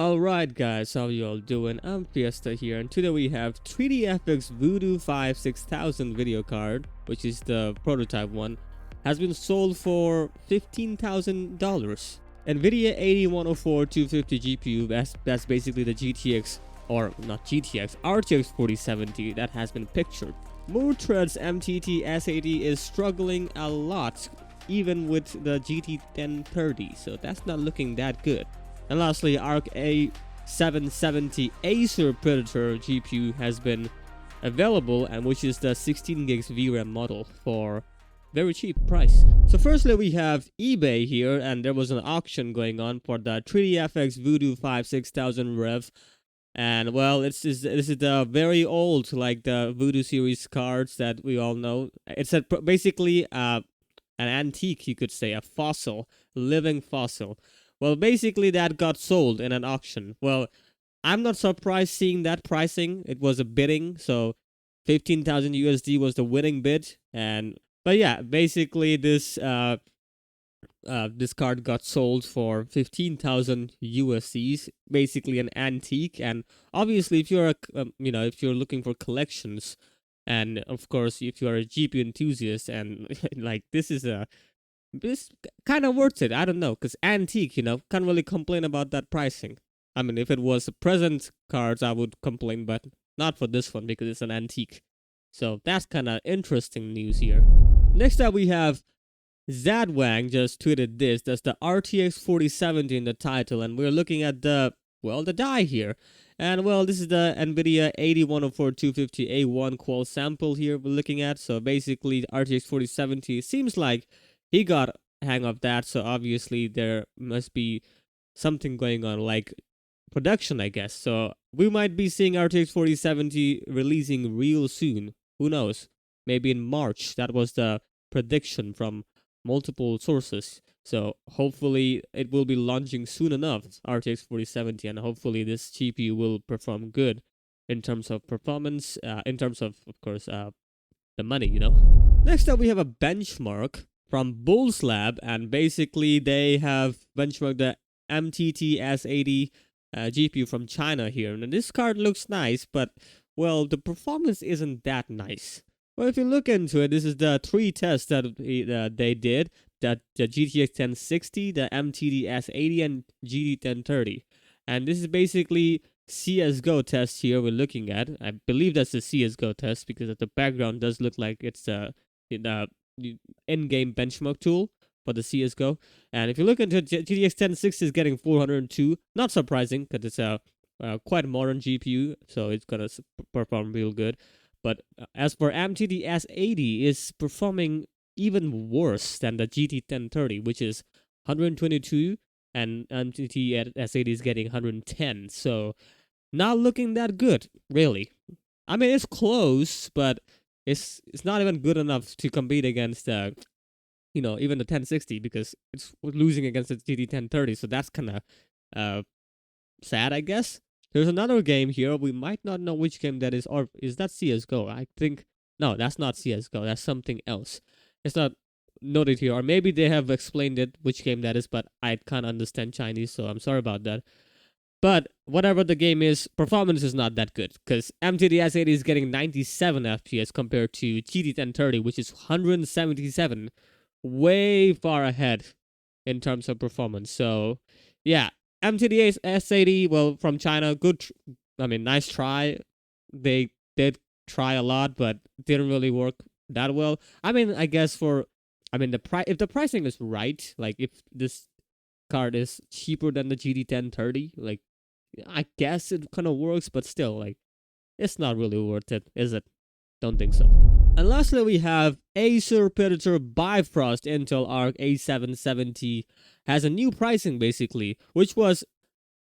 Alright guys, how you all doing? I'm Fiesta here, and today we have 3DFX Voodoo 6000 video card, which is the prototype one, has been sold for $15,000. NVIDIA AD104 250 GPU, that's basically the GTX, or not GTX, RTX 4070 that has been pictured. More threads MTT S80 is struggling a lot, even with the GT 1030, so that's not looking that good. And lastly, ARC A770 Acer Predator GPU has been available, and which is the 16 gigs VRAM model for very cheap price. So firstly, we have eBay here, and there was an auction going on for the 3DFX Voodoo 6000 Rev. And well, this is the very old, like the Voodoo series cards that we all know. It's basically an antique, you could say, a fossil, living fossil. Well, basically that got sold in an auction. Well, I'm not surprised seeing that pricing. It was a bidding, so 15,000 USD was the winning bid. But yeah, basically this card got sold for 15,000 USDs, basically an antique. And obviously, if you're if you're looking for collections, and of course if you are a GPU enthusiast, and like this kind of worth it. I don't know, because antique, can't really complain about that pricing. I mean, if it was present cards, I would complain, but not for this one because it's an antique. So that's kind of interesting news here. Next up, we have Zadwang just tweeted this. That's the RTX 4070 in the title, and we're looking at the die here. And well, this is the NVIDIA AD104 250 A1 qual sample here we're looking at. So basically, RTX 4070 seems like he got hang of that, so obviously there must be something going on, like production, I guess. So we might be seeing RTX 4070 releasing real soon. Who knows? Maybe in March. That was the prediction from multiple sources. So hopefully it will be launching soon enough, RTX 4070, and hopefully this GPU will perform good in terms of performance, in terms of course, the money, Next up, we have a benchmark from Bulls Lab, and basically they have benchmarked the MTT S80 GPU from China here. And this card looks nice, but well, the performance isn't that nice. Well, if you look into it, this is the three tests that they did: that the GTX 1060, the MTT S80, and GT 1030. And this is basically CS:GO test here we're looking at. I believe that's the CS:GO test because the background does look like it's the in-game benchmark tool for the CS:GO. And if you look into GTX 1060 is getting 402, not surprising because it's a quite modern GPU, so it's gonna perform real good. But as for MTT S80, is performing even worse than the GT 1030, which is 122, and MTT S80 is getting 110. So not looking that good, really. I mean, it's close, but it's not even good enough to compete against even the 1060, because it's losing against the GT 1030. So that's kind of sad, I guess. There's another game here. We might not know which game that is, or is that CS:GO? I think no, that's not CS:GO. That's something else. It's not noted here, or maybe they have explained it which game that is, but I can't understand Chinese, so I'm sorry about that. But whatever the game is, performance is not that good, because MTT S80 is getting 97 FPS compared to GT 1030, which is 177, way far ahead in terms of performance. So yeah, MTT S80, well, from China, good. Nice try. They did try a lot, but didn't really work that well. I guess if the pricing is right, like if this card is cheaper than the GT 1030, like I guess it kind of works, but still, like, it's not really worth it, is it? Don't think so. And lastly, we have Acer Predator Bifrost Intel Arc A770 has a new pricing, basically, which was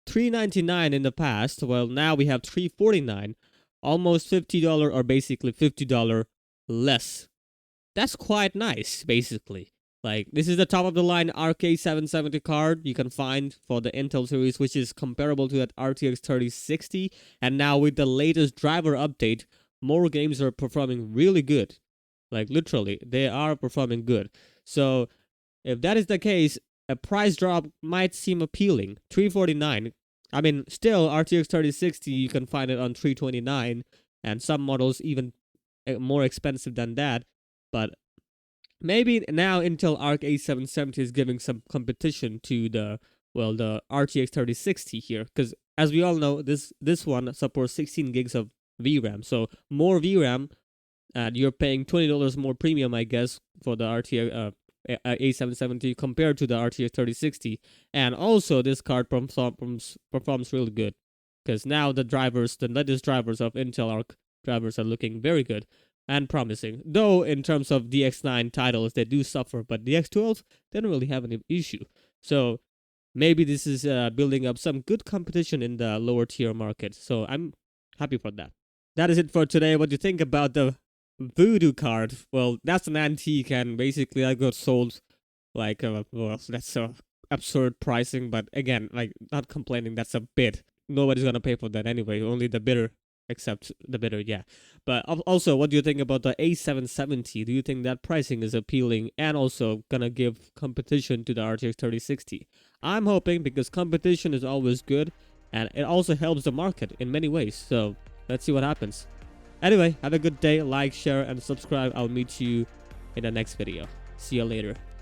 $399 in the past. Well, now we have $349, almost $50, or basically $50 less. That's quite nice, basically. Like, this is the top of the line Arc A770 card you can find for the Intel series, which is comparable to that RTX 3060. And now with the latest driver update, more games are performing really good. Like, literally, they are performing good. So if that is the case, a price drop might seem appealing. $349 I mean, still RTX 3060 you can find it on 329, and some models even more expensive than that. But maybe now Intel Arc A770 is giving some competition to the RTX 3060 here, because as we all know, this one supports 16 gigs of VRAM, so more VRAM, and you're paying $20 more premium, I guess, for the RTX A770 compared to the RTX 3060. And also, this card performs really good, because now the latest drivers of Intel Arc drivers are looking very good and promising. Though in terms of DX9 titles, they do suffer, but DX12 they don't really have any issue. So maybe this is building up some good competition in the lower tier market. So I'm happy for that. That is it for today. What do you think about the Voodoo card? Well, that's an antique, and basically I got sold like well, that's a absurd pricing. But again, like, not complaining. That's a bid. Nobody's gonna pay for that anyway. Only the bidder, except the bidder. Yeah. But also, what do you think about the A770? Do you think that pricing is appealing and also gonna give competition to the RTX 3060? I'm hoping, because competition is always good, and it also helps the market in many ways. So let's see what happens. Anyway, have a good day. Like, share, and subscribe. I'll meet you in the next video. See you later.